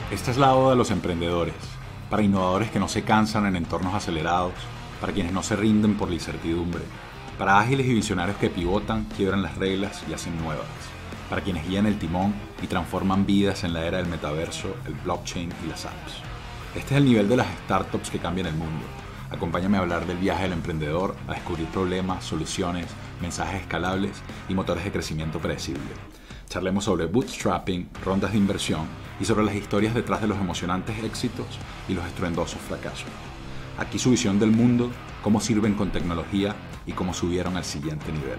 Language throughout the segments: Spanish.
Esta es la oda de los emprendedores, para innovadores que no se cansan en entornos acelerados, para quienes no se rinden por la incertidumbre, para ágiles y visionarios que pivotan, quiebran las reglas y hacen nuevas, para quienes guían el timón y transforman vidas en la era del metaverso, el blockchain y las apps. Este es el nivel de las startups que cambian el mundo. Acompáñame a hablar del viaje del emprendedor, a descubrir problemas, soluciones, mensajes escalables y motores de crecimiento predecible. Charlemos sobre bootstrapping, rondas de inversión y sobre las historias detrás de los emocionantes éxitos y los estruendosos fracasos. Aquí su visión del mundo, cómo sirven con tecnología y cómo subieron al siguiente nivel.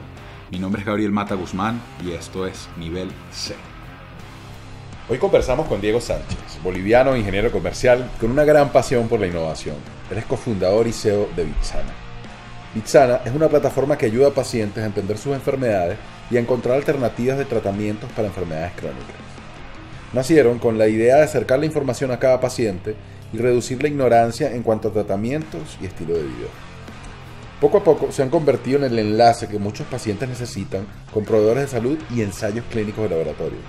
Mi nombre es Gabriel Mata Guzmán y esto es Nivel C. Hoy conversamos con Diego Sánchez, boliviano e ingeniero comercial con una gran pasión por la innovación. Él es cofundador y CEO de Bitsana. Bitsana es una plataforma que ayuda a pacientes a entender sus enfermedades y a encontrar alternativas de tratamientos para enfermedades crónicas. Nacieron con la idea de acercar la información a cada paciente y reducir la ignorancia en cuanto a tratamientos y estilo de vida. Poco a poco se han convertido en el enlace que muchos pacientes necesitan con proveedores de salud y ensayos clínicos de laboratorio.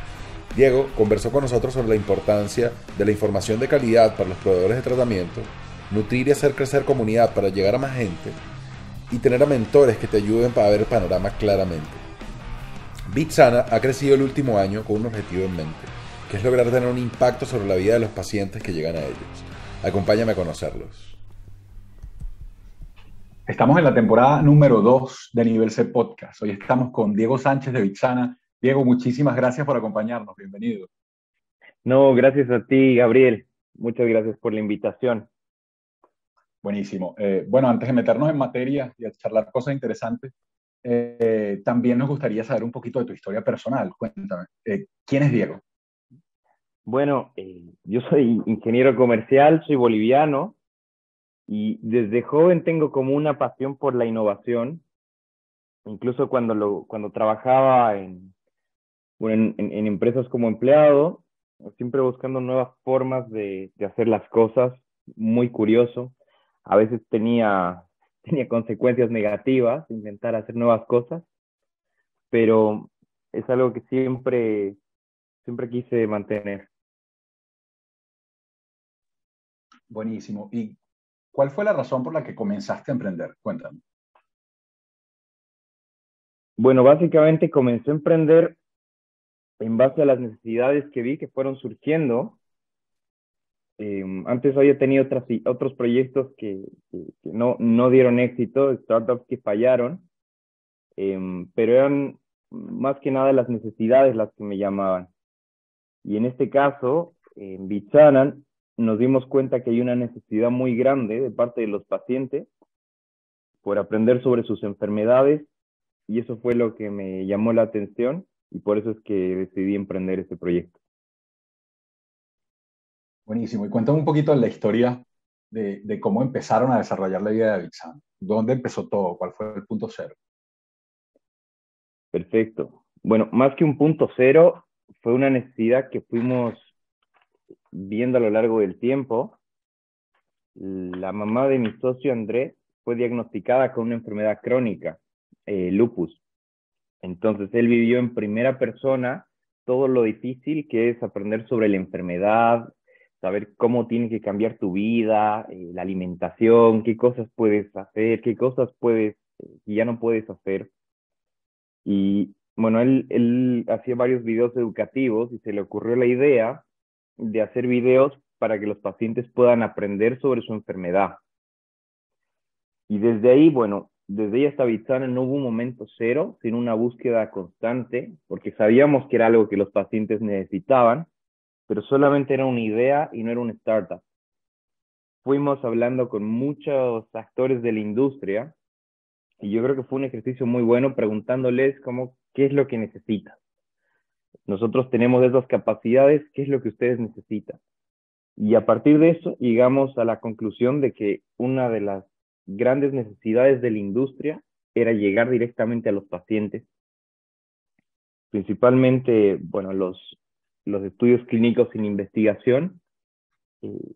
Diego conversó con nosotros sobre la importancia de la información de calidad para los proveedores de tratamiento, nutrir y hacer crecer comunidad para llegar a más gente y tener a mentores que te ayuden para ver el panorama claramente. Bitsana ha crecido el último año con un objetivo en mente, que es lograr tener un impacto sobre la vida de los pacientes que llegan a ellos. Acompáñame a conocerlos. Estamos en la temporada número 2 de Nivel C Podcast. Hoy estamos con Diego Sánchez de Bitsana. Diego, muchísimas gracias por acompañarnos. Bienvenido. No, gracias a ti, Gabriel. Muchas gracias por la invitación. Buenísimo. Bueno, antes de meternos en materia y a charlar cosas interesantes, también nos gustaría saber un poquito de tu historia personal. Cuéntame, ¿quién es Diego? Bueno, yo soy ingeniero comercial, soy boliviano y desde joven tengo como una pasión por la innovación. Incluso cuando trabajaba en empresas como empleado, siempre buscando nuevas formas de hacer las cosas, muy curioso. A veces tenía consecuencias negativas, intentar hacer nuevas cosas, pero es algo que siempre quise mantener. Buenísimo. ¿Y cuál fue la razón por la que comenzaste a emprender? Cuéntame. Bueno, básicamente comencé a emprender en base a las necesidades que vi que fueron surgiendo. Antes había tenido otros proyectos que no dieron éxito, startups que fallaron, pero eran más que nada las necesidades las que me llamaban. Y en este caso, en Bitsana, nos dimos cuenta que hay una necesidad muy grande de parte de los pacientes por aprender sobre sus enfermedades, y eso fue lo que me llamó la atención y por eso es que decidí emprender este proyecto. Buenísimo. Y cuéntame un poquito de la historia de cómo empezaron a desarrollar la idea de Bitsana. ¿Dónde empezó todo? ¿Cuál fue el punto cero? Perfecto. Bueno, más que un punto cero, fue una necesidad que fuimos viendo a lo largo del tiempo. La mamá de mi socio Andrés fue diagnosticada con una enfermedad crónica, lupus. Entonces él vivió en primera persona todo lo difícil que es aprender sobre la enfermedad, saber cómo tiene que cambiar tu vida, la alimentación, qué cosas puedes hacer, qué cosas y ya no puedes hacer. Y bueno, él hacía varios videos educativos y se le ocurrió la idea de hacer videos para que los pacientes puedan aprender sobre su enfermedad. Y desde ahí, bueno, desde ahí hasta Bitsana no hubo un momento cero, sino una búsqueda constante, porque sabíamos que era algo que los pacientes necesitaban, pero solamente era una idea y no era una startup. Fuimos hablando con muchos actores de la industria y yo creo que fue un ejercicio muy bueno preguntándoles qué es lo que necesitan. Nosotros tenemos esas capacidades, ¿qué es lo que ustedes necesitan? Y a partir de eso llegamos a la conclusión de que una de las grandes necesidades de la industria era llegar directamente a los pacientes. Principalmente, bueno, los estudios clínicos sin investigación eh,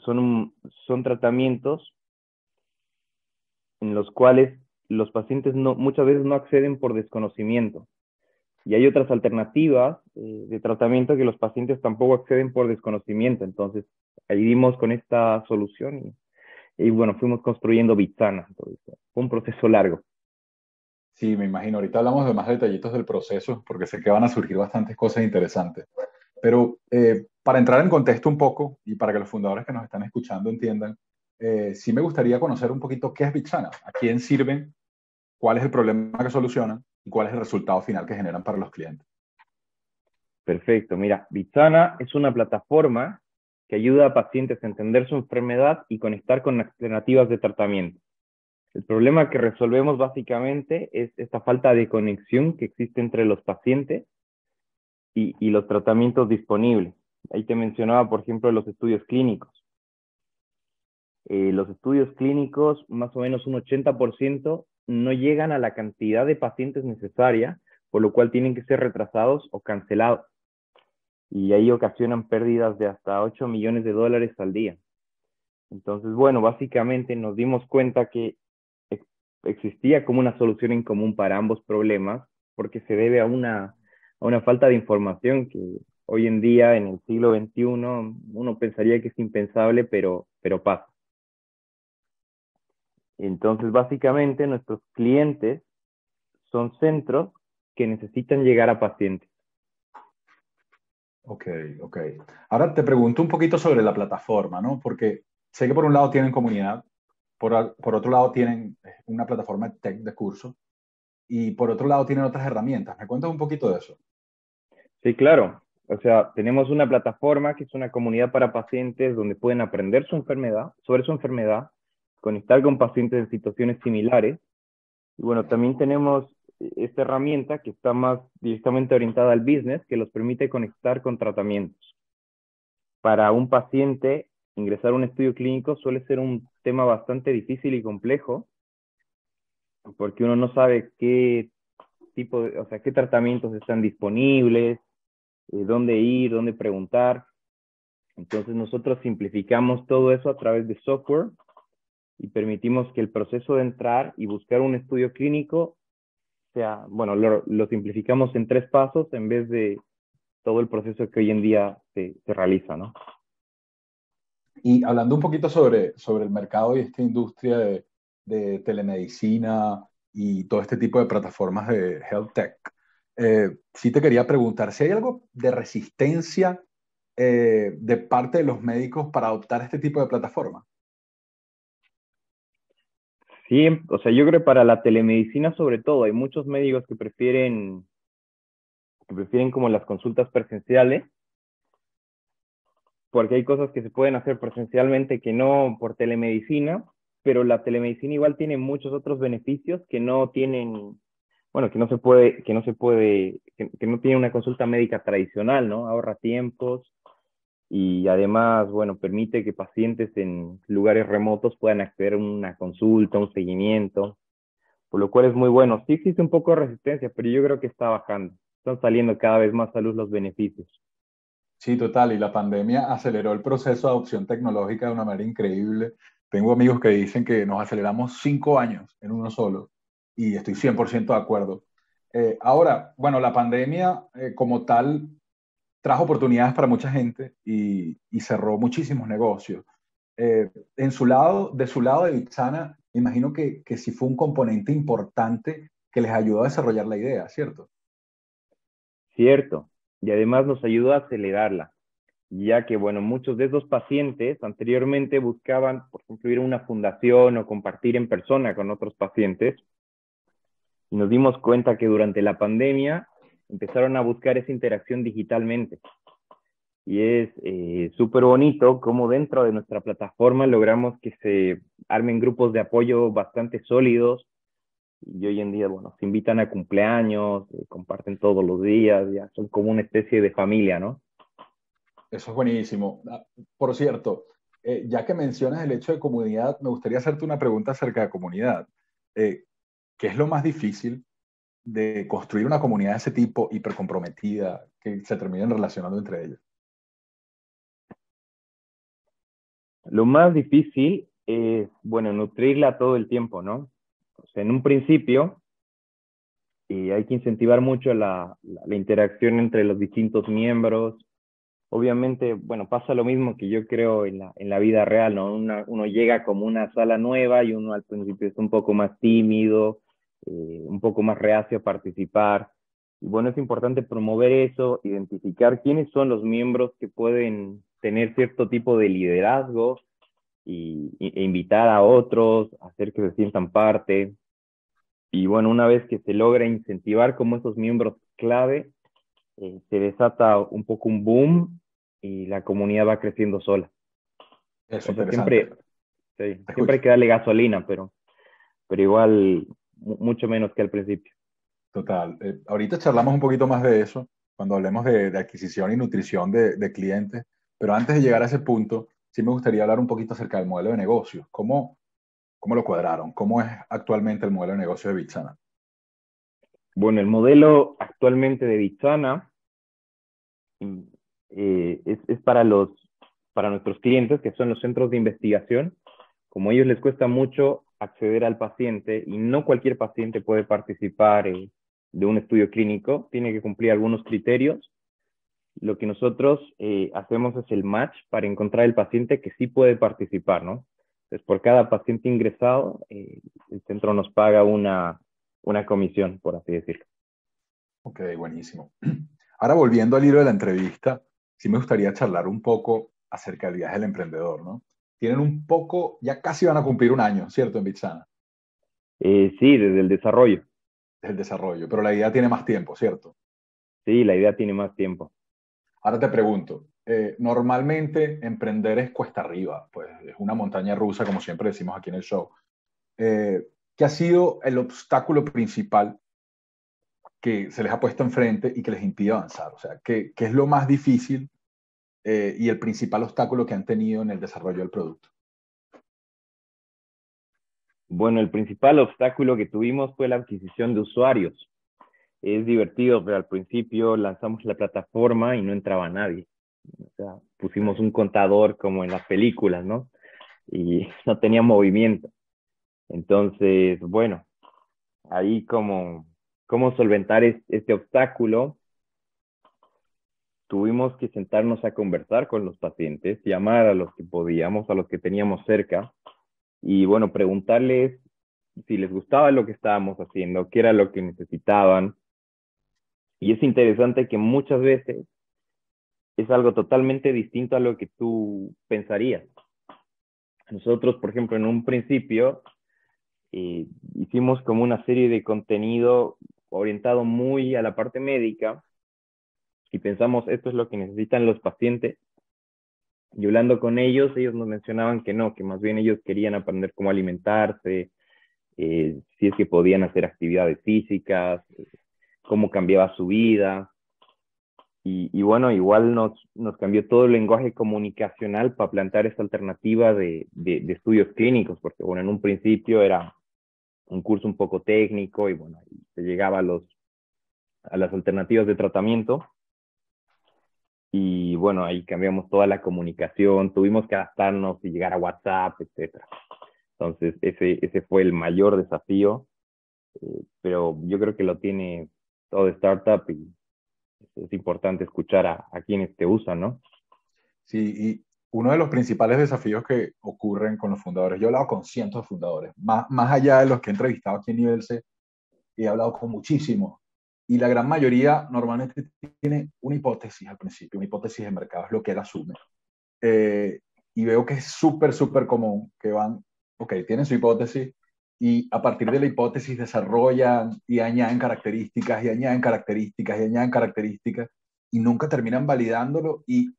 son tratamientos en los cuales los pacientes muchas veces no acceden por desconocimiento. Y hay otras alternativas de tratamiento que los pacientes tampoco acceden por desconocimiento. Entonces, ahí dimos con esta solución y bueno, fuimos construyendo Vitsana. Entonces, fue un proceso largo. Sí, me imagino. Ahorita hablamos de más detallitos del proceso, porque sé que van a surgir bastantes cosas interesantes. Pero para entrar en contexto un poco y para que los fundadores que nos están escuchando entiendan, sí me gustaría conocer un poquito qué es Vitsana, a quién sirven, cuál es el problema que solucionan y cuál es el resultado final que generan para los clientes. Perfecto. Mira, Vitsana es una plataforma que ayuda a pacientes a entender su enfermedad y conectar con alternativas de tratamiento. El problema que resolvemos básicamente es esta falta de conexión que existe entre los pacientes y los tratamientos disponibles. Ahí te mencionaba, por ejemplo, los estudios clínicos. Los estudios clínicos, más o menos un 80%, no llegan a la cantidad de pacientes necesaria, por lo cual tienen que ser retrasados o cancelados. Y ahí ocasionan pérdidas de hasta 8 millones de dólares al día. Entonces, bueno, básicamente nos dimos cuenta que existía como una solución en común para ambos problemas, porque se debe a una falta de información que hoy en día, en el siglo XXI, uno pensaría que es impensable, pero pasa. Entonces, básicamente, nuestros clientes son centros que necesitan llegar a pacientes. Ok, ok. Ahora te pregunto un poquito sobre la plataforma, ¿no? Porque sé que por un lado tienen comunidad, por otro lado tienen una plataforma tech de curso y por otro lado tienen otras herramientas. ¿Me cuentas un poquito de eso? Sí, claro. O sea, tenemos una plataforma que es una comunidad para pacientes donde pueden aprender sobre su enfermedad, conectar con pacientes en situaciones similares. Y bueno, también tenemos esta herramienta que está más directamente orientada al business, que los permite conectar con tratamientos. Para un paciente, ingresar a un estudio clínico suele ser un tema bastante difícil y complejo, porque uno no sabe qué o sea, qué tratamientos están disponibles, dónde ir, dónde preguntar. Entonces nosotros simplificamos todo eso a través de software y permitimos que el proceso de entrar y buscar un estudio clínico sea, bueno, lo simplificamos en 3 pasos en vez de todo el proceso que hoy en día se realiza, ¿no? Y hablando un poquito sobre el mercado y esta industria de telemedicina y todo este tipo de plataformas de health tech, sí te quería preguntar si hay algo de resistencia de parte de los médicos para adoptar este tipo de plataforma. Sí, o sea, yo creo que para la telemedicina sobre todo, hay muchos médicos que prefieren como las consultas presenciales, porque hay cosas que se pueden hacer presencialmente que no por telemedicina, pero la telemedicina igual tiene muchos otros beneficios que no tienen, bueno, que no tiene una consulta médica tradicional, ¿no? Ahorra tiempos y además, bueno, permite que pacientes en lugares remotos puedan acceder a una consulta, un seguimiento, por lo cual es muy bueno. Sí existe un poco de resistencia, pero yo creo que está bajando. Están saliendo cada vez más a luz los beneficios. Sí, total, y la pandemia aceleró el proceso de adopción tecnológica de una manera increíble. Tengo amigos que dicen que nos aceleramos 5 años en uno solo y estoy 100% de acuerdo. Ahora, bueno, la pandemia como tal trajo oportunidades para mucha gente y cerró muchísimos negocios. De su lado de Vitsana, me imagino que sí fue un componente importante que les ayudó a desarrollar la idea, ¿cierto? Cierto. Y además nos ayudó a acelerarla, ya que, bueno, muchos de esos pacientes anteriormente buscaban, por ejemplo, ir a una fundación o compartir en persona con otros pacientes, y nos dimos cuenta que durante la pandemia empezaron a buscar esa interacción digitalmente. Y es súper bonito cómo dentro de nuestra plataforma logramos que se armen grupos de apoyo bastante sólidos. Y hoy en día, bueno, se invitan a cumpleaños, comparten todos los días, ya son como una especie de familia, ¿no? Eso es buenísimo. Por cierto, ya que mencionas el hecho de comunidad, me gustaría hacerte una pregunta acerca de comunidad. Eh, ¿Qué es lo más difícil de construir una comunidad de ese tipo hipercomprometida que se terminen relacionando entre ellos? Lo más difícil es, bueno, nutrirla todo el tiempo, ¿no? O sea, en un principio y hay que incentivar mucho la interacción entre los distintos miembros. Obviamente, bueno, pasa lo mismo que yo creo en la vida real, ¿no? Uno llega como una sala nueva y uno al principio es un poco más tímido, un poco más reacio a participar. Y bueno, es importante promover eso, identificar quiénes son los miembros que pueden tener cierto tipo de liderazgo e invitar a otros, hacer que se sientan parte. Y bueno, una vez que se logra incentivar como esos miembros clave, se desata un poco un boom y la comunidad va creciendo sola. Eso, O sea, interesante. sí, Te siempre escucho. hay que darle gasolina, pero igual mucho menos que al principio. Total. Ahorita charlamos un poquito más de eso cuando hablemos de adquisición y nutrición de clientes, pero antes de llegar a ese punto, sí me gustaría hablar un poquito acerca del modelo de negocios. ¿Cómo lo cuadraron? ¿Cómo es actualmente el modelo de negocio de Bitsana? Bueno, el modelo actualmente de Vitsana mm, es para nuestros clientes, que son los centros de investigación. Como a ellos les cuesta mucho acceder al paciente y no cualquier paciente puede participar de un estudio clínico, tiene que cumplir algunos criterios. Lo que nosotros hacemos es el match para encontrar el paciente que sí puede participar, ¿no? Entonces, por cada paciente ingresado, el centro nos paga una comisión, por así decirlo. Ok, buenísimo. Ahora volviendo al hilo de la entrevista, sí me gustaría charlar un poco acerca del viaje del emprendedor, ¿no? Tienen un poco, ya casi van a cumplir un año, ¿cierto? En Bitsana, Sí, desde el desarrollo. desde el desarrollo, pero la idea tiene más tiempo, ¿cierto? Sí, la idea tiene más tiempo. Ahora te pregunto, normalmente emprender es cuesta arriba, pues es una montaña rusa, como siempre decimos aquí en el show. ¿Qué ha sido el obstáculo principal que se les ha puesto enfrente y que les impide avanzar? O sea, ¿qué es lo más difícil y el principal obstáculo que han tenido en el desarrollo del producto? Bueno, el principal obstáculo que tuvimos fue la adquisición de usuarios. Es divertido, pero al principio lanzamos la plataforma y no entraba nadie. O sea, pusimos Okay. un contador como en las películas, ¿no? Y no tenía movimiento. Entonces, bueno, ahí cómo solventar este obstáculo, tuvimos que sentarnos a conversar con los pacientes, llamar a los que podíamos, a los que teníamos cerca, y bueno, preguntarles si les gustaba lo que estábamos haciendo, qué era lo que necesitaban. Y es interesante que muchas veces es algo totalmente distinto a lo que tú pensarías. Nosotros, por ejemplo, en un principio hicimos como una serie de contenido orientado muy a la parte médica y pensamos, esto es lo que necesitan los pacientes. Y hablando con ellos nos mencionaban que no, que más bien ellos querían aprender cómo alimentarse, si es que podían hacer actividades físicas, cómo cambiaba su vida. Y bueno, igual nos cambió todo el lenguaje comunicacional para plantear esta alternativa de estudios clínicos, porque bueno, en un principio era un curso un poco técnico y bueno, ahí se llegaba a las alternativas de tratamiento y bueno, ahí cambiamos toda la comunicación, tuvimos que adaptarnos y llegar a WhatsApp, etcétera. Entonces, ese fue el mayor desafío, pero yo creo que lo tiene todo startup y es importante escuchar a quienes te usan, ¿no? Sí, y uno de los principales desafíos que ocurren con los fundadores, yo he hablado con cientos de fundadores, más allá de los que he entrevistado aquí en Nivel C, he hablado con muchísimos, y la gran mayoría normalmente tiene una hipótesis al principio, una hipótesis de mercado, es lo que él asume. Eh, y veo que es súper, súper común que van, ok, tienen su hipótesis y a partir de la hipótesis desarrollan y añaden características y añaden características y añaden características y nunca terminan validándolo y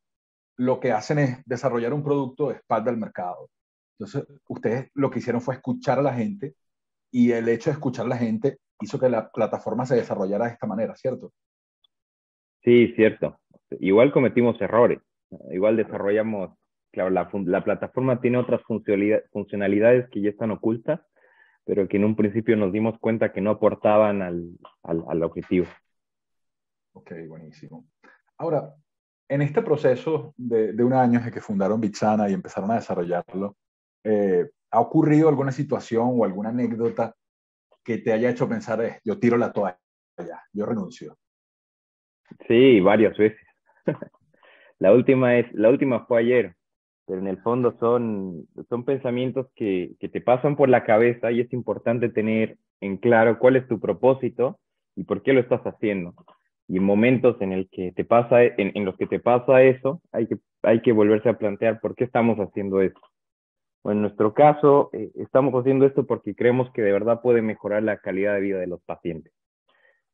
lo que hacen es desarrollar un producto de espalda al mercado. Entonces, ustedes lo que hicieron fue escuchar a la gente y el hecho de escuchar a la gente hizo que la plataforma se desarrollara de esta manera, ¿cierto? Sí, cierto. Igual cometimos errores, igual Claro. desarrollamos, claro, la plataforma tiene otras funcionalidades que ya están ocultas, pero que en un principio nos dimos cuenta que no aportaban al objetivo. Ok, buenísimo. Ahora, en este proceso de un año desde que fundaron Bitsana y empezaron a desarrollarlo, ¿ha ocurrido alguna situación o alguna anécdota que te haya hecho pensar, yo tiro la toalla? yo renuncio. Sí, varias veces. La última fue ayer, pero en el fondo son pensamientos que te pasan por la cabeza y es importante tener en claro cuál es tu propósito y por qué lo estás haciendo. Y en momentos en los que te pasa eso, hay que volverse a plantear por qué estamos haciendo esto. Bueno, en nuestro caso, estamos haciendo esto porque creemos que de verdad puede mejorar la calidad de vida de los pacientes.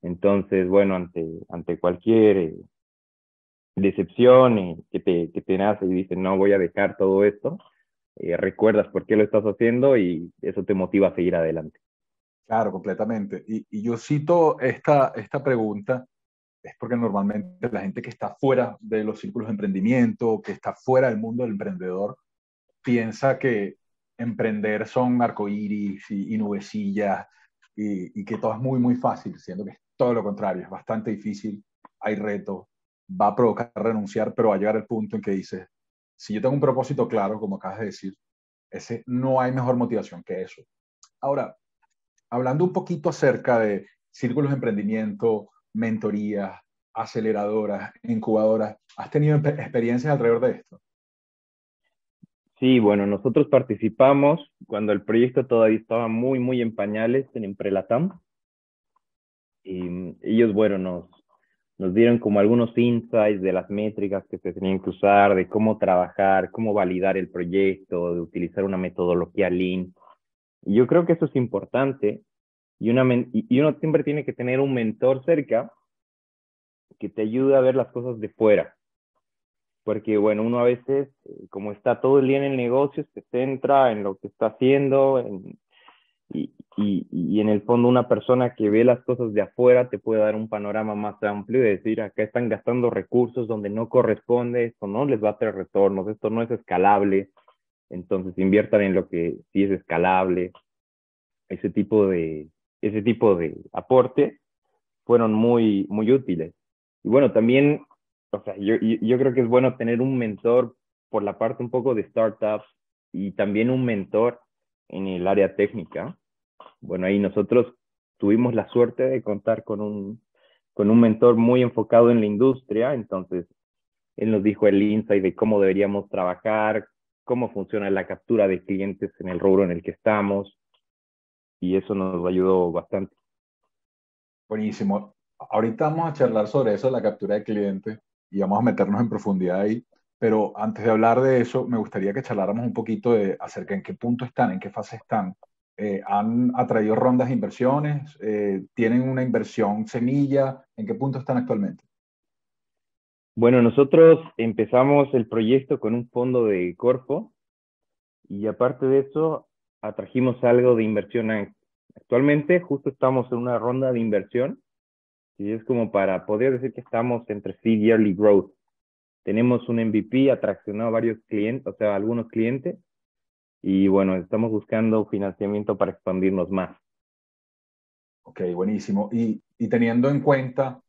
Entonces, bueno, ante cualquier decepción que te nace y dices, no, voy a dejar todo esto, recuerdas por qué lo estás haciendo y eso te motiva a seguir adelante. Claro, completamente. Y yo cito esta pregunta, es porque normalmente la gente que está fuera de los círculos de emprendimiento, que está fuera del mundo del emprendedor, piensa que emprender son arcoíris y nubecillas y que todo es muy, muy fácil, siendo que es todo lo contrario, es bastante difícil, hay retos, va a provocar renunciar, pero va a llegar el punto en que dices, si yo tengo un propósito claro, como acabas de decir, ese no hay mejor motivación que eso. Ahora, hablando un poquito acerca de círculos de emprendimiento, mentorías, aceleradoras, incubadoras, ¿has tenido experiencias alrededor de esto? Sí, bueno, nosotros participamos cuando el proyecto todavía estaba muy, muy en pañales en Emprelatam. Y ellos, bueno, nos dieron como algunos insights de las métricas que se tenían que usar, de cómo trabajar, cómo validar el proyecto, de utilizar una metodología Lean. Y yo creo que eso es importante y uno siempre tiene que tener un mentor cerca que te ayude a ver las cosas de fuera. Porque, bueno, uno a veces, como está todo el día en el negocio, se centra en lo que está haciendo, y en el fondo una persona que ve las cosas de afuera te puede dar un panorama más amplio y decir, acá están gastando recursos donde no corresponde, esto no les va a traer retornos, esto no es escalable, entonces inviertan en lo que sí es escalable. Ese tipo de aporte fueron muy, muy útiles. Y bueno, también, o sea, yo creo que es bueno tener un mentor por la parte un poco de startups y también un mentor en el área técnica. Bueno, ahí nosotros tuvimos la suerte de contar con un mentor muy enfocado en la industria, entonces él nos dijo el insight de cómo deberíamos trabajar, cómo funciona la captura de clientes en el rubro en el que estamos, y eso nos ayudó bastante. Buenísimo. Ahorita vamos a charlar sobre eso, la captura de clientes, y vamos a meternos en profundidad ahí. Pero antes de hablar de eso, me gustaría que charláramos un poquito acerca en qué punto están, en qué fase están. ¿Han atraído rondas de inversiones? ¿Tienen una inversión semilla? ¿En qué punto están actualmente? Bueno, nosotros empezamos el proyecto con un fondo de Corfo y aparte de eso atrajimos algo de inversión. Actualmente justo estamos en una ronda de inversión y es como para poder decir que estamos entre seed y early growth. Tenemos un MVP, atraccionado a varios clientes, o sea, a algunos clientes, y bueno, estamos buscando financiamiento para expandirnos más. Ok, buenísimo. Y teniendo en cuenta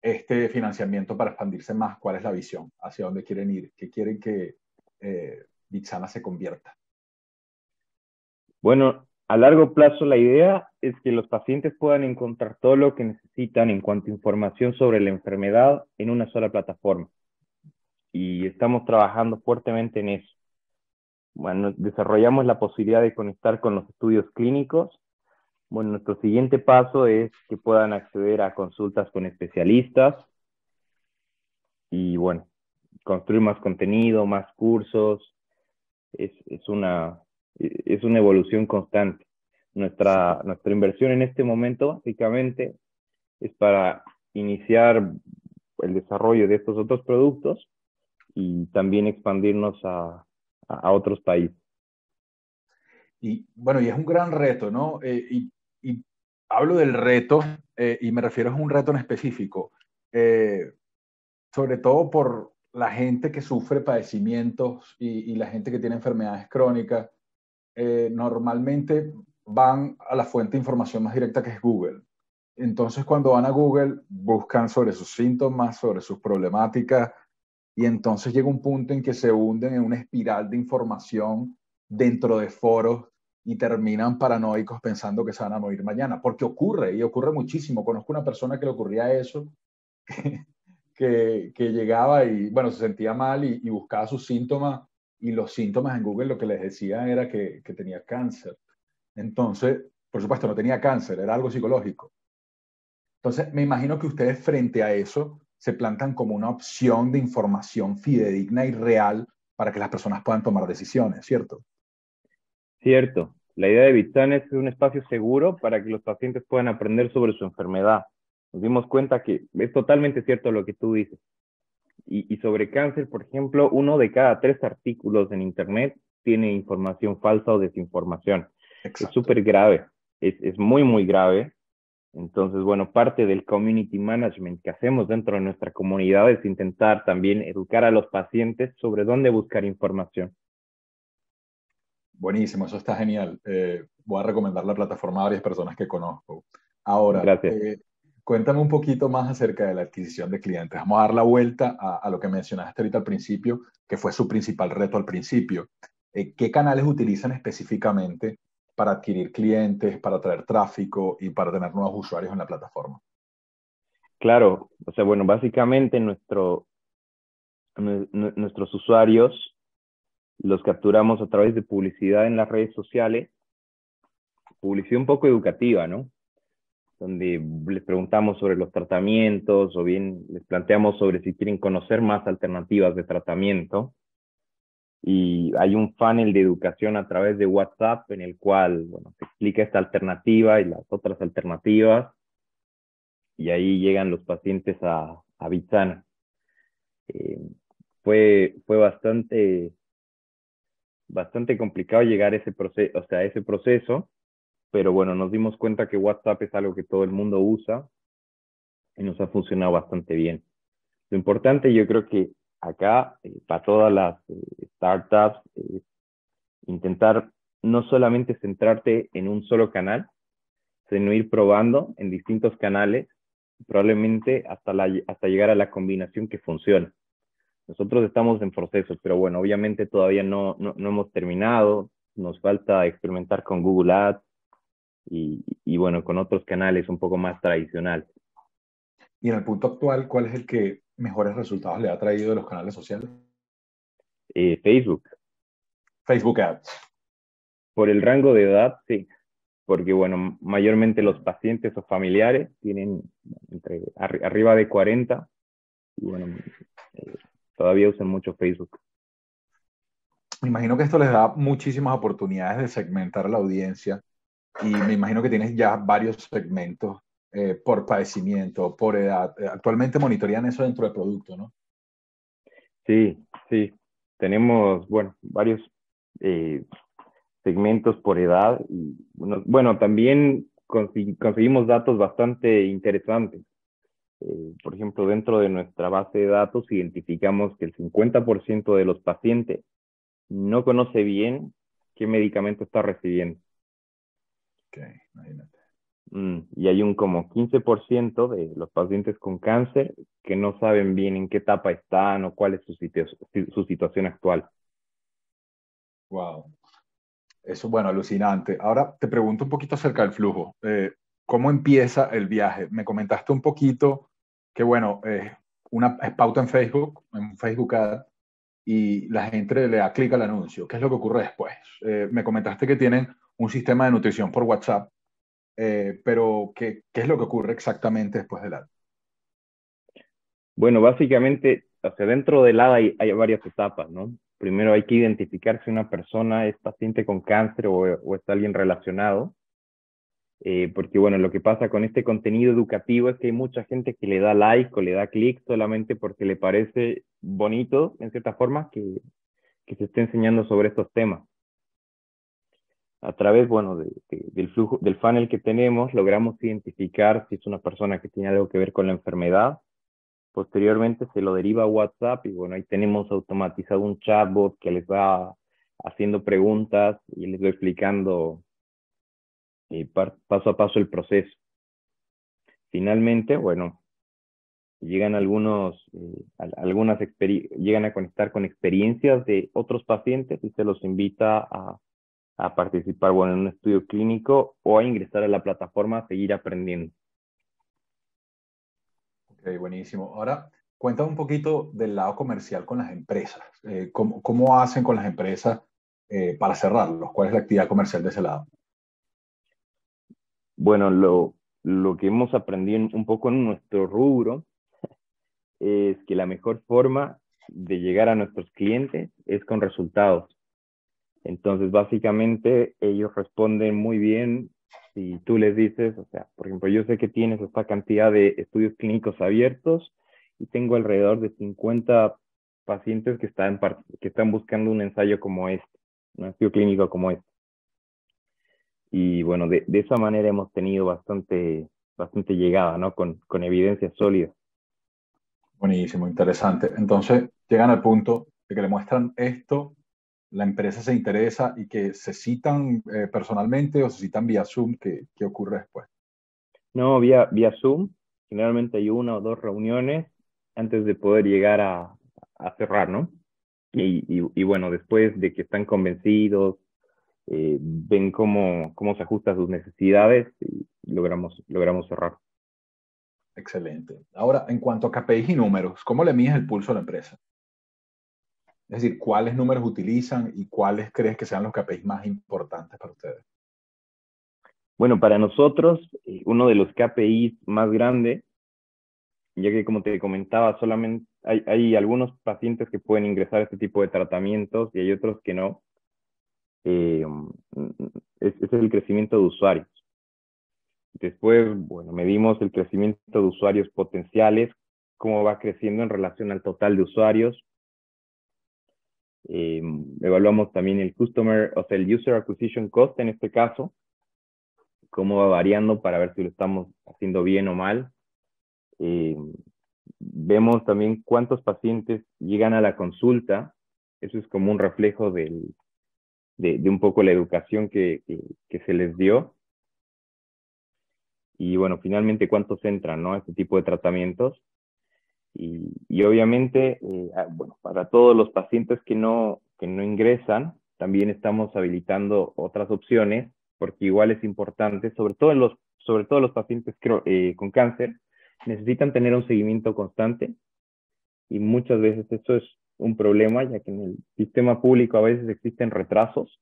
este financiamiento para expandirse más, ¿cuál es la visión? ¿Hacia dónde quieren ir? ¿Qué quieren que Vitsana se convierta? Bueno, a largo plazo la idea es que los pacientes puedan encontrar todo lo que necesitan en cuanto a información sobre la enfermedad en una sola plataforma. Y estamos trabajando fuertemente en eso. Bueno, desarrollamos la posibilidad de conectar con los estudios clínicos. Bueno, nuestro siguiente paso es que puedan acceder a consultas con especialistas y, bueno, construir más contenido, más cursos. Es, es una, es una evolución constante. Nuestra inversión en este momento, básicamente, es para iniciar el desarrollo de estos otros productos y también expandirnos a otros países. Y bueno, y es un gran reto, ¿no? Y hablo del reto y me refiero a un reto en específico, eh, sobre todo por la gente que sufre padecimientos y la gente que tiene enfermedades crónicas, normalmente van a la fuente de información más directa que es Google. Entonces, cuando van a Google, buscan sobre sus síntomas, sobre sus problemáticas, y entonces llega un punto en que se hunden en una espiral de información dentro de foros y terminan paranoicos pensando que se van a morir mañana, porque ocurre, y ocurre muchísimo. Conozco una persona que le ocurría eso, que llegaba y, bueno, se sentía mal y buscaba sus síntomas, y los síntomas en Google lo que les decían era que tenía cáncer. Entonces, por supuesto, no tenía cáncer, era algo psicológico. Entonces, me imagino que ustedes frente a eso se plantan como una opción de información fidedigna y real para que las personas puedan tomar decisiones, ¿cierto? Cierto. La idea de Bitsana es un espacio seguro para que los pacientes puedan aprender sobre su enfermedad. Nos dimos cuenta que es totalmente cierto lo que tú dices. Y sobre cáncer, por ejemplo, 1 de cada 3 artículos en Internet tiene información falsa o desinformación. Es Exacto. súper grave, es muy, muy grave. Entonces, bueno, parte del community management que hacemos dentro de nuestra comunidad es intentar también educar a los pacientes sobre dónde buscar información. Buenísimo, eso está genial. Voy a recomendar la plataforma a varias personas que conozco. Ahora, Gracias. cuéntame un poquito más acerca de la adquisición de clientes. Vamos a dar la vuelta a lo que mencionaste ahorita al principio, que fue su principal reto al principio. ¿Qué canales utilizan específicamente para adquirir clientes, para traer tráfico y para tener nuevos usuarios en la plataforma? Claro, o sea, bueno, básicamente nuestros usuarios los capturamos a través de publicidad en las redes sociales, publicidad un poco educativa, ¿no? Donde les preguntamos sobre los tratamientos o bien les planteamos sobre si quieren conocer más alternativas de tratamiento. Y hay un funnel de educación a través de WhatsApp en el cual, bueno, se explica esta alternativa y las otras alternativas, y ahí llegan los pacientes a Bitsana. Eh, fue bastante complicado llegar a ese proceso, o sea, a ese proceso, pero bueno, nos dimos cuenta que WhatsApp es algo que todo el mundo usa y nos ha funcionado bastante bien. Lo importante, yo creo que acá, para todas las startups, intentar no solamente centrarte en un solo canal, sino ir probando en distintos canales, probablemente hasta llegar a la combinación que funcione. Nosotros estamos en proceso, pero bueno, obviamente todavía no hemos terminado, nos falta experimentar con Google Ads y bueno, con otros canales un poco más tradicionales. Y en el punto actual, ¿cuál es el que mejores resultados le ha traído de los canales sociales? Facebook, Facebook Ads. por el rango de edad, sí, porque bueno, mayormente los pacientes o familiares tienen arriba de 40 y bueno, eh, todavía usan mucho Facebook. Me imagino que esto les da muchísimas oportunidades de segmentar a la audiencia y me imagino que tienes ya varios segmentos por padecimiento, por edad. Actualmente monitorean eso dentro del producto, ¿no? Sí, sí, tenemos, bueno, varios eh, segmentos por edad y bueno, también conseguimos datos bastante interesantes. Por ejemplo, dentro de nuestra base de datos identificamos que el 50% de los pacientes no conoce bien qué medicamento está recibiendo. Ok, imagínate. Y hay un como 15% de los pacientes con cáncer que no saben bien en qué etapa están o cuál es su situación actual. Wow. Eso, bueno, alucinante. Ahora te pregunto un poquito acerca del flujo. ¿Cómo empieza el viaje? Me comentaste un poquito que, bueno, una es pauta en Facebook Ad, y la gente le da clic al anuncio. ¿Qué es lo que ocurre después? Me comentaste que tienen un sistema de nutrición por WhatsApp, pero ¿qué es lo que ocurre exactamente después del ad? Bueno, básicamente, o sea, dentro del ADA hay varias etapas, ¿no? Primero hay que identificar si una persona es paciente con cáncer o es alguien relacionado, porque bueno, lo que pasa con este contenido educativo es que hay mucha gente que le da like o le da clic solamente porque le parece bonito, en cierta forma, que se esté enseñando sobre estos temas. A través, bueno, del flujo, del funnel que tenemos, logramos identificar si es una persona que tiene algo que ver con la enfermedad. Posteriormente se lo deriva a WhatsApp y bueno, ahí tenemos automatizado un chatbot que les va haciendo preguntas y les va explicando paso a paso el proceso. Finalmente, bueno, llegan llegan a conectar con experiencias de otros pacientes y se los invita a participar, bueno, en un estudio clínico o a ingresar a la plataforma a seguir aprendiendo. Ok, buenísimo. Ahora, cuéntame un poquito del lado comercial con las empresas. ¿Cómo hacen con las empresas para cerrarlos? ¿Cuál es la actividad comercial de ese lado? Bueno, lo que hemos aprendido un poco en nuestro rubro es que la mejor forma de llegar a nuestros clientes es con resultados. Entonces, básicamente, ellos responden muy bien si tú les dices, o sea, por ejemplo, yo sé que tienes esta cantidad de estudios clínicos abiertos y tengo alrededor de 50 pacientes que están buscando un ensayo como este, un estudio clínico como este. Y bueno, de esa manera hemos tenido bastante llegada, ¿no? Con evidencia sólida. Buenísimo, interesante. Entonces, llegan al punto de que le muestran esto, la empresa se interesa y que se citan personalmente o se citan vía Zoom. ¿Qué ocurre después? No, vía Zoom, generalmente hay una o dos reuniones antes de poder llegar a cerrar, ¿no? Y bueno, después de que están convencidos, ven cómo se ajusta a sus necesidades y logramos cerrar. Excelente. Ahora, en cuanto a KPIs y números, ¿cómo le mides el pulso a la empresa? Es decir, ¿cuáles números utilizan y cuáles crees que sean los KPIs más importantes para ustedes? Bueno, para nosotros, uno de los KPIs más grandes, ya que como te comentaba, solamente hay algunos pacientes que pueden ingresar a este tipo de tratamientos y hay otros que no, eh, es el crecimiento de usuarios. Después, bueno, medimos el crecimiento de usuarios potenciales, cómo va creciendo en relación al total de usuarios. Eh, Evaluamos también el o sea, el User Acquisition Cost en este caso, cómo va variando para ver si lo estamos haciendo bien o mal. Eh, Vemos también cuántos pacientes llegan a la consulta. Eso es como un reflejo de un poco la educación que se les dio. Y bueno, finalmente cuántos entran, ¿no? A este tipo de tratamientos. Y obviamente, bueno, para todos los pacientes que no ingresan, también estamos habilitando otras opciones, porque igual es importante, sobre todo los pacientes con cáncer, necesitan tener un seguimiento constante y muchas veces eso es un problema, ya que en el sistema público a veces existen retrasos.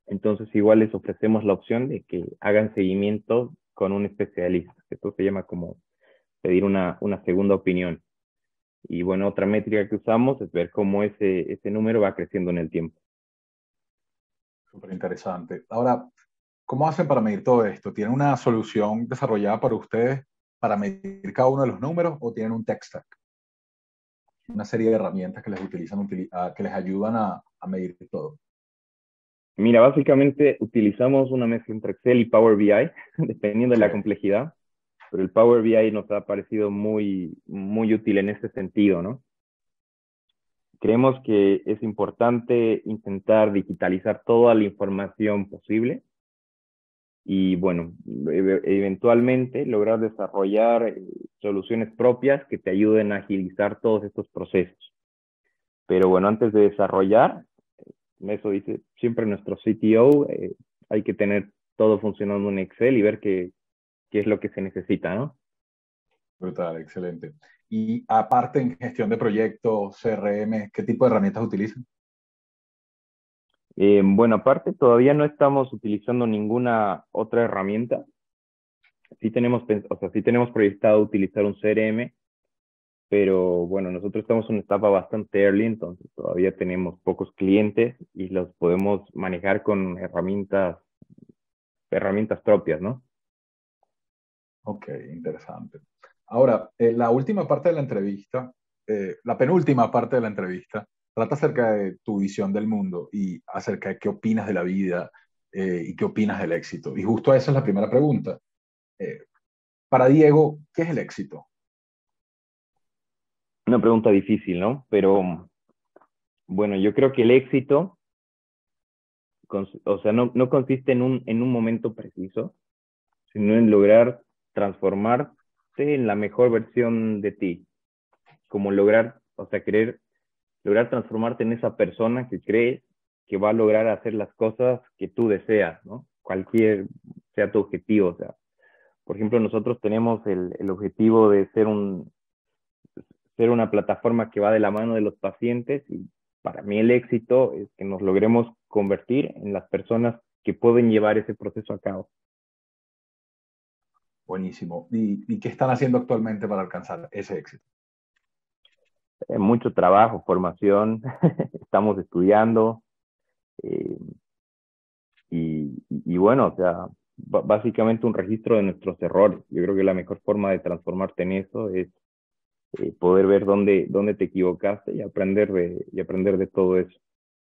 Entonces igual les ofrecemos la opción de que hagan seguimiento con un especialista. Esto se llama como pedir una segunda opinión. Y bueno, otra métrica que usamos es ver cómo ese número va creciendo en el tiempo. Súper interesante. Ahora, ¿cómo hacen para medir todo esto? ¿Tienen una solución desarrollada para ustedes para medir cada uno de los números o tienen un tech stack? Una serie de herramientas que les que les ayudan a medir todo. Mira, básicamente utilizamos una mezcla entre Excel y Power BI, dependiendo de Sí, la complejidad, pero el Power BI nos ha parecido muy útil en este sentido, ¿no? Creemos que es importante intentar digitalizar toda la información posible y, bueno, eventualmente lograr desarrollar soluciones propias que te ayuden a agilizar todos estos procesos. Pero bueno, antes de desarrollar, eso dice siempre nuestro CTO, hay que tener todo funcionando en Excel y ver qué es lo que se necesita, ¿no? brutal, excelente. Y aparte en gestión de proyectos, CRM, ¿qué tipo de herramientas utilizan? Bueno, aparte, todavía no estamos utilizando ninguna otra herramienta. Sí tenemos proyectado utilizar un CRM, pero bueno, nosotros estamos en una etapa bastante early, entonces todavía tenemos pocos clientes y los podemos manejar con herramientas propias, ¿no? Ok, interesante. Ahora, la última parte de la entrevista, la penúltima parte de la entrevista, trata acerca de tu visión del mundo y acerca de qué opinas de la vida y qué opinas del éxito. Y justo esa es la primera pregunta. Eh, para Diego, ¿qué es el éxito? Una pregunta difícil, ¿no? Pero bueno, yo creo que el éxito, o sea, no consiste en un momento preciso, sino en lograr transformarte en la mejor versión de ti, como lograr, o sea, lograr transformarte en esa persona que crees que va a lograr hacer las cosas que tú deseas, ¿no? Cualquier sea tu objetivo. O sea, por ejemplo, nosotros tenemos el objetivo de ser una plataforma que va de la mano de los pacientes y para mí el éxito es que nos logremos convertir en las personas que pueden llevar ese proceso a cabo. Buenísimo. ¿Y qué están haciendo actualmente para alcanzar ese éxito? Mucho trabajo, formación, estamos estudiando eh, y bueno, o sea, básicamente un registro de nuestros errores. Yo creo que la mejor forma de transformarte en eso es poder ver dónde te equivocaste y aprender de todo eso.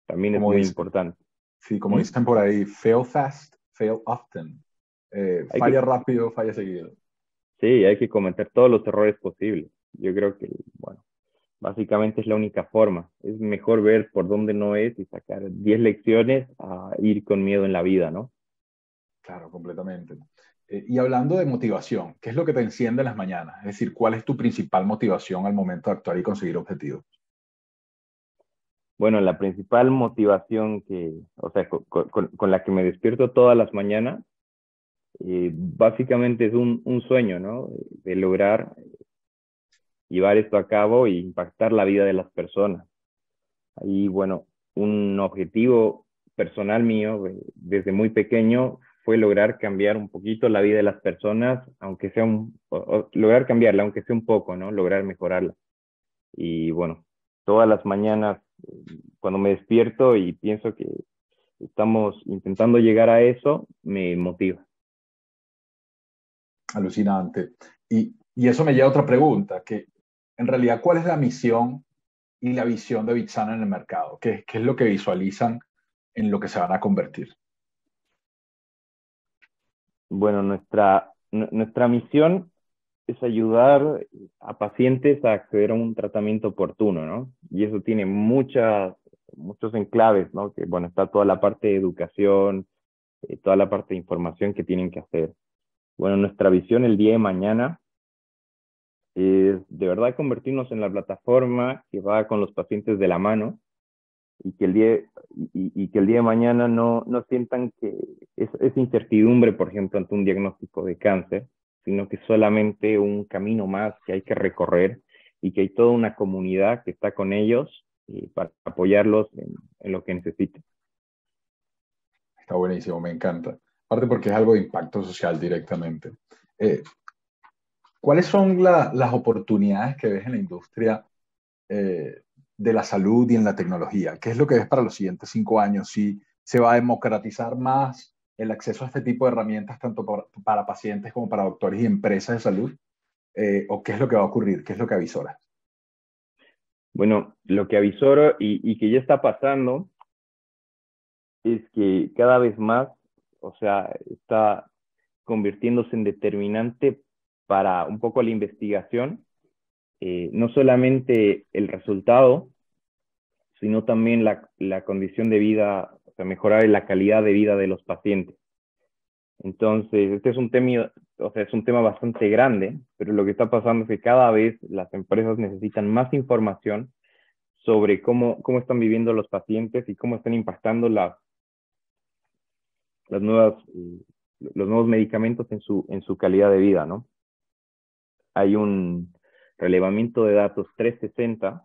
También es Como muy dicen, importante. sí, como ¿Mm? dicen por ahí, fail fast, fail often. Hay Falla que, rápido, falla seguido. sí, hay que cometer todos los errores posibles. Yo creo que, bueno, básicamente es la única forma. Es mejor ver por dónde no es y sacar 10 lecciones a ir con miedo en la vida, ¿no? Claro, completamente. Y hablando de motivación, ¿qué es lo que te enciende en las mañanas? Es decir, ¿cuál es tu principal motivación al momento de actuar y conseguir objetivos? Bueno, la principal motivación o sea, con la que me despierto todas las mañanas, básicamente es un sueño, ¿no? De lograr llevar esto a cabo e impactar la vida de las personas. Ahí, bueno, un objetivo personal mío desde muy pequeño fue lograr cambiar un poquito la vida de las personas, aunque sea lograr cambiarla, aunque sea un poco, ¿no? Lograr mejorarla. Y bueno, todas las mañanas, cuando me despierto y pienso que estamos intentando llegar a eso, me motiva. Alucinante. Y eso me lleva a otra pregunta, que en realidad, ¿cuál es la misión y la visión de Bitsana en el mercado? ¿Qué es lo que visualizan en lo que se van a convertir? Bueno, nuestra misión es ayudar a pacientes a acceder a un tratamiento oportuno, ¿no? Y eso tiene muchos enclaves, ¿no? Que, bueno, está toda la parte de educación, toda la parte de información que tienen que hacer. Bueno, nuestra visión el día de mañana es de verdad convertirnos en la plataforma que va con los pacientes de la mano y que que el día de mañana no sientan que es incertidumbre, por ejemplo, ante un diagnóstico de cáncer, sino que es solamente un camino más que hay que recorrer y que hay toda una comunidad que está con ellos para apoyarlos en lo que necesiten. Está buenísimo, me encanta. Aparte porque es algo de impacto social directamente. Eh, ¿Cuáles son las oportunidades que ves en la industria eh, de la salud y en la tecnología? ¿Qué es lo que ves para los siguientes 5 años? ¿Si se va a democratizar más el acceso a este tipo de herramientas tanto para pacientes como para doctores y empresas de salud? ¿O qué es lo que va a ocurrir? ¿Qué es lo que avisora? Bueno, lo que avisoro y que ya está pasando es que cada vez más, o sea, está convirtiéndose en determinante para un poco la investigación, no solamente el resultado, sino también la condición de vida, o sea, mejorar la calidad de vida de los pacientes. Entonces, este es un tema, o sea, es un tema bastante grande, pero lo que está pasando es que cada vez las empresas necesitan más información sobre cómo están viviendo los pacientes y cómo están impactando las nuevas, los nuevos medicamentos en su calidad de vida, ¿no? Hay un relevamiento de datos 360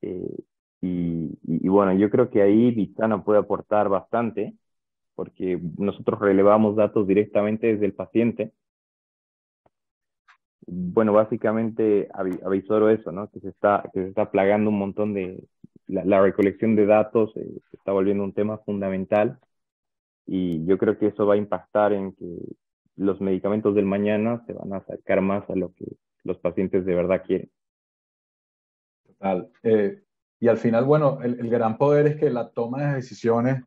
eh, bueno, yo creo que ahí Vistana puede aportar bastante porque nosotros relevamos datos directamente desde el paciente. Bueno, básicamente avisoro eso, ¿no? Que se está plagando un montón la recolección de datos, se está volviendo un tema fundamental y yo creo que eso va a impactar en que los medicamentos del mañana se van a acercar más a lo que los pacientes de verdad quieren. Total. Y al final, bueno, el gran poder es que la toma de decisiones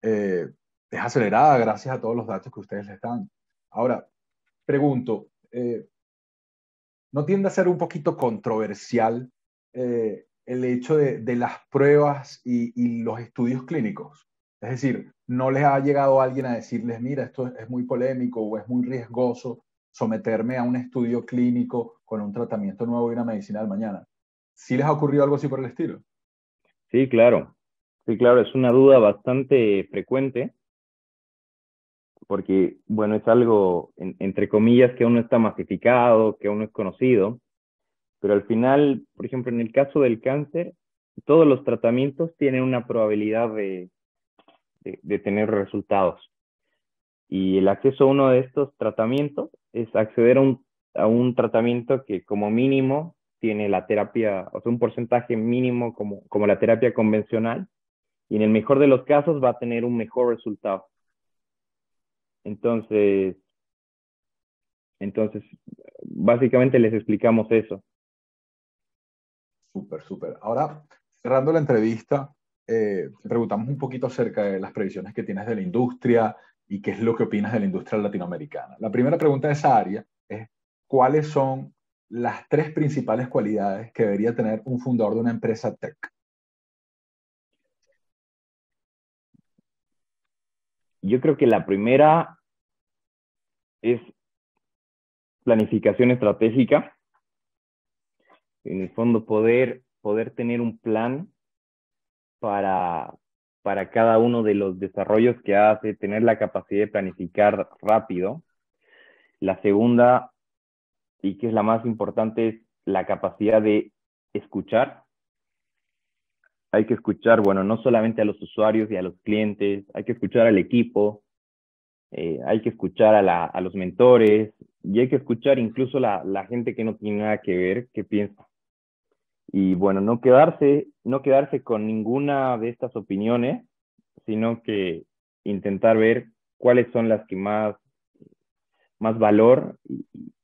eh, es acelerada gracias a todos los datos que ustedes les dan. Ahora, pregunto, ¿no tiende a ser un poquito controversial el hecho de las pruebas y los estudios clínicos? Es decir, ¿no les ha llegado alguien a decirles, mira, esto es muy polémico o es muy riesgoso someterme a un estudio clínico con un tratamiento nuevo y una medicina del mañana? ¿Sí les ha ocurrido algo así por el estilo? Sí, claro. Sí, claro, es una duda bastante frecuente porque, bueno, es algo, entre comillas, que aún no está masificado, que aún no es conocido, pero al final, por ejemplo, en el caso del cáncer, todos los tratamientos tienen una probabilidad de tener resultados. Y el acceso a uno de estos tratamientos es acceder a un tratamiento que como mínimo tiene la terapia, o sea, un porcentaje mínimo como la terapia convencional, y en el mejor de los casos va a tener un mejor resultado. Entonces, entonces básicamente les explicamos eso. Súper, súper. Ahora, cerrando la entrevista, te preguntamos un poquito acerca de las previsiones que tienes de la industria y qué es lo que opinas de la industria latinoamericana. La primera pregunta de esa área es, ¿cuáles son las tres principales cualidades que debería tener un fundador de una empresa tech? Yo creo que la primera es planificación estratégica. En el fondo, poder tener un plan para, para cada uno de los desarrollos que hace, tener la capacidad de planificar rápido. La segunda, y que es la más importante, es la capacidad de escuchar. Hay que escuchar, bueno, no solamente a los usuarios y a los clientes, hay que escuchar al equipo, hay que escuchar a los mentores y hay que escuchar incluso la gente que no tiene nada que ver, qué piensa. Y bueno, no quedarse con ninguna de estas opiniones, sino que intentar ver cuáles son las que más valor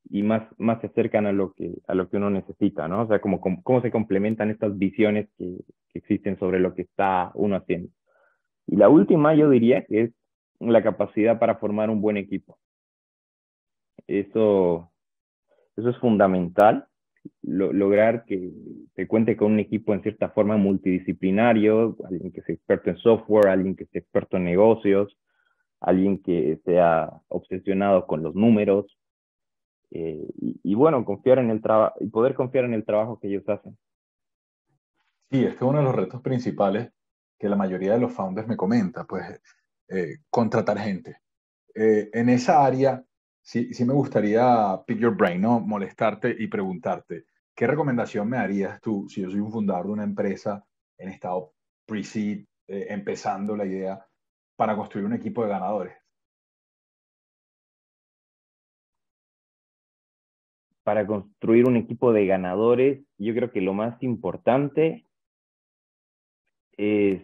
y más se acercan a lo que uno necesita, ¿no? O sea, cómo se complementan estas visiones que existen sobre lo que está uno haciendo. Y la última, yo diría que es la capacidad para formar un buen equipo. Eso, eso es fundamental, lograr que se cuente con un equipo en cierta forma multidisciplinario, alguien que sea experto en software, alguien que sea experto en negocios, alguien que sea obsesionado con los números, y bueno, confiar en el trabajo y poder confiar en el trabajo que ellos hacen. Sí, este es uno de los retos principales que la mayoría de los founders me comenta, pues contratar gente. En esa área, sí me gustaría pick your brain, ¿no? Molestarte y preguntarte, ¿qué recomendación me harías tú si yo soy un fundador de una empresa en estado pre-seed, empezando la idea para construir un equipo de ganadores? Para construir un equipo de ganadores, yo creo que lo más importante es,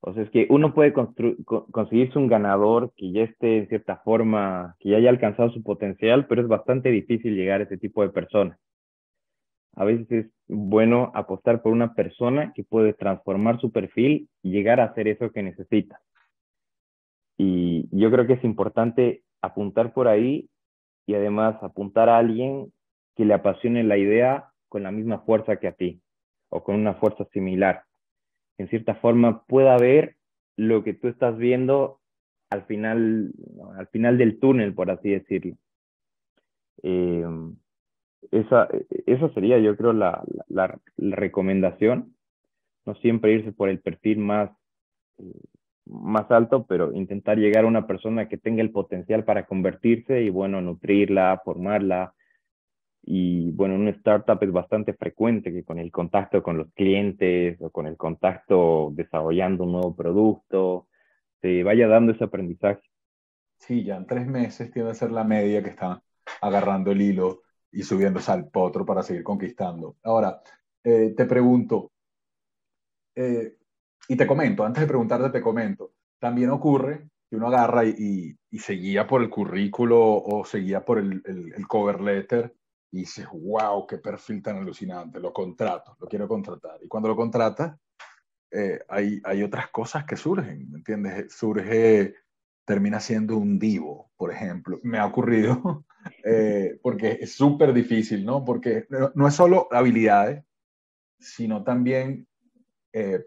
o sea, es que uno puede conseguirse un ganador que ya esté en cierta forma, que ya haya alcanzado su potencial, pero es bastante difícil llegar a ese tipo de personas. A veces es bueno apostar por una persona que puede transformar su perfil y llegar a hacer eso que necesita. Y yo creo que es importante apuntar por ahí y además apuntar a alguien que le apasione la idea con la misma fuerza que a ti o con una fuerza similar. En cierta forma pueda ver lo que tú estás viendo al final, al final del túnel, por así decirlo. Eh, esa sería, yo creo, la recomendación. No siempre irse por el perfil eh, más alto, pero intentar llegar a una persona que tenga el potencial para convertirse y, bueno, nutrirla, formarla. Y, bueno, en una startup es bastante frecuente que con el contacto con los clientes o con el contacto desarrollando un nuevo producto, se vaya dando ese aprendizaje. Sí, ya en 3 meses tiende a ser la media que están agarrando el hilo y subiéndose al potro para seguir conquistando. Ahora, te pregunto, eh, y te comento, antes de preguntarte te comento, también ocurre que uno agarra y se guía por el currículo o se guía por el cover letter y dices, wow, qué perfil tan alucinante, lo contrato, lo quiero contratar. Y cuando lo contratas, hay otras cosas que surgen, ¿me entiendes? Termina siendo un divo, por ejemplo. Me ha ocurrido, porque es súper difícil, ¿no? Porque no es solo habilidades, sino también eh,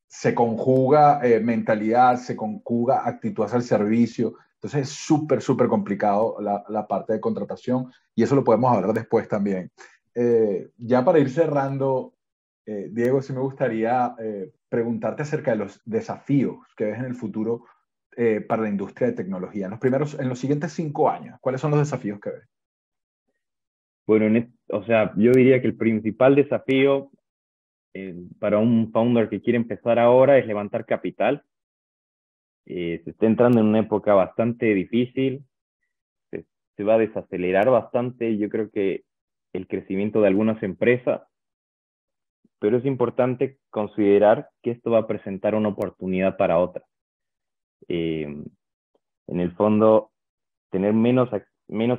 se conjuga mentalidad, se conjuga actitud hacia el servicio. Entonces es súper complicado la parte de contratación y eso lo podemos hablar después también. Ya para ir cerrando, Diego, sí me gustaría preguntarte acerca de los desafíos que ves en el futuro para la industria de tecnología. En los siguientes 5 años, ¿cuáles son los desafíos que ves? Bueno, o sea, yo diría que el principal desafío para un founder que quiere empezar ahora es levantar capital. Se está entrando en una época bastante difícil, se va a desacelerar bastante, yo creo que el crecimiento de algunas empresas, pero es importante considerar que esto va a presentar una oportunidad para otras. En el fondo, tener menos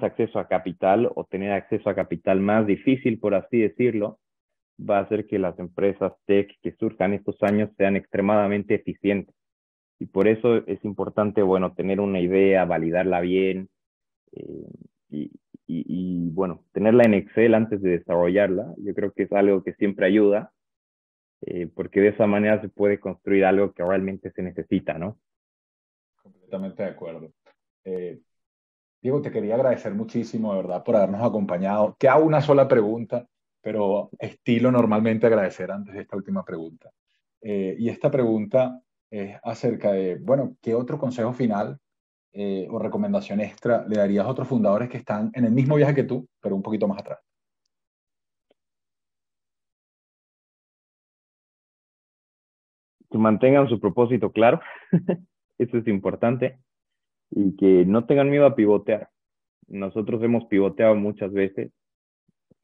acceso a capital o tener acceso a capital más difícil, por así decirlo, va a hacer que las empresas tech que surjan estos años sean extremadamente eficientes. Y por eso es importante, bueno, tener una idea, validarla bien bueno, tenerla en Excel antes de desarrollarla. Yo creo que es algo que siempre ayuda, porque de esa manera se puede construir algo que realmente se necesita, ¿no? Completamente de acuerdo. Diego, te quería agradecer muchísimo, de verdad, por habernos acompañado. Te hago una sola pregunta, pero estilo normalmente agradecer antes de esta última pregunta. Y esta pregunta es acerca de, bueno, ¿qué otro consejo final o recomendación extra le darías a otros fundadores que están en el mismo viaje que tú, pero un poquito más atrás? Que mantengan su propósito claro, eso es importante, y que no tengan miedo a pivotear. Nosotros hemos pivoteado muchas veces.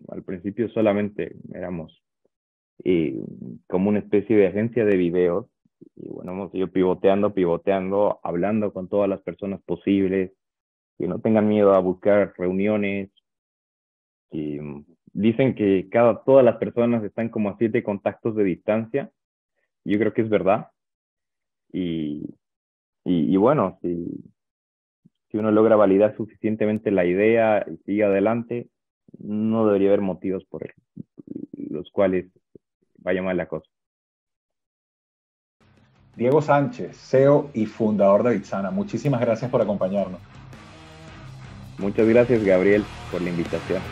Al principio solamente éramos como una especie de agencia de videos, y bueno, hemos ido pivoteando, hablando con todas las personas posibles, que no tengan miedo a buscar reuniones. Y dicen que todas las personas están como a 7 contactos de distancia. Yo creo que es verdad. Y bueno, si uno logra validar suficientemente la idea y sigue adelante, no debería haber motivos por los cuales vaya mal la cosa. Diego Sánchez, CEO y fundador de Bitsana, muchísimas gracias por acompañarnos. Muchas gracias, Gabriel, por la invitación.